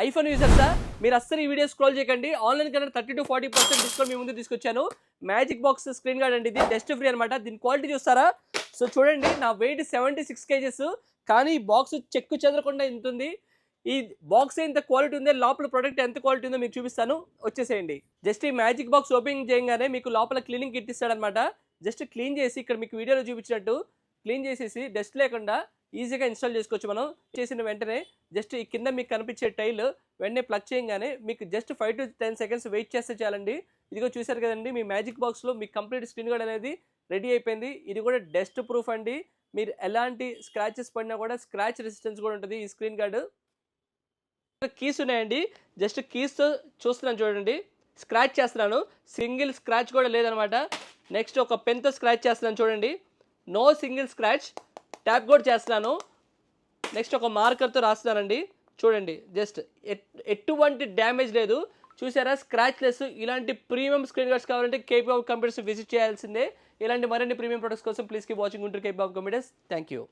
IPhone యూజర్సా మీరు అస్సలు ఈ వీడియో స్క్రోల్ చేయకండి. ఆన్లైన్ కన్నా 30-40% డిస్కౌంట్ మీ ముందు తీసుకొచ్చాను. మ్యాజిక్ బాక్స్ స్క్రీన్ గార్డ్ అండి, ఇది డస్ట్ ఫ్రీ అనమాట. దీని క్వాలిటీ చూస్తారా? సో చూడండి, నా వెయిట్ 76 kgs, కానీ ఈ బాక్స్ చెక్కు చెదరకుండా ఇంత ఉంది. ఈ బాక్స్ ఇంత క్వాలిటీ ఉందో, లోపల ప్రొడక్ట్ ఎంత క్వాలిటీ ఉందో మీకు చూపిస్తాను, వచ్చేసేయండి. జస్ట్ ఈ మ్యాజిక్ బాక్స్ ఓపెన్ చేయగానే మీకు లోపల క్లీనింగ్ కిట్ ఇస్తాడనమాట. జస్ట్ క్లీన్ చేసి ఇక్కడ మీకు వీడియోలో చూపించినట్టు క్లీన్ చేసేసి డస్ట్ లేకుండా ఈజీగా ఇన్స్టాల్ చేసుకోవచ్చు. మనం చేసిన వెంటనే జస్ట్ ఈ కింద మీకు కనిపించే టైల్ వెంటనే ప్లగ్ చేయగానే మీకు జస్ట్ 5 to 10 seconds వెయిట్ చేస్తే చాలండి. ఇదిగో చూసారు కదండి, మీ మ్యాజిక్ బాక్స్లో మీ కంప్లీట్ స్క్రీన్ గార్డ్ అనేది రెడీ అయిపోయింది. ఇది కూడా డస్ట్ ప్రూఫ్ అండి. మీరు ఎలాంటి స్క్రాచెస్ పడినా కూడా స్క్రాచ్ రెసిస్టెన్స్ కూడా ఉంటుంది ఈ స్క్రీన్ గార్డ్. కీస్ ఉన్నాయండి, జస్ట్ కీస్తో చూస్తున్నాను చూడండి. స్క్రాచ్ చేస్తున్నాను, సింగిల్ స్క్రాచ్ కూడా లేదనమాట. నెక్స్ట్ ఒక పెన్తో స్క్రాచ్ చేస్తున్నాను చూడండి, నో సింగిల్ స్క్రాచ్. ట్యాప్ కూడా చేస్తున్నాను. నెక్స్ట్ ఒక మార్కర్తో రాస్తున్నానండి చూడండి, జస్ట్ ఎటువంటి డ్యామేజ్ లేదు. చూసారా, స్క్రాచ్ లెస్. ఇలాంటి ప్రీమియం స్క్రీన్ గార్డ్స్ కావాలంటే కేపీ కంప్యూటర్స్ విజిట్ చేయాల్సిందే. ఇలాంటి మరిన్ని ప్రీమియం ప్రొడక్ట్స్ కోసం please keep watching Guntur KP computers. Thank you.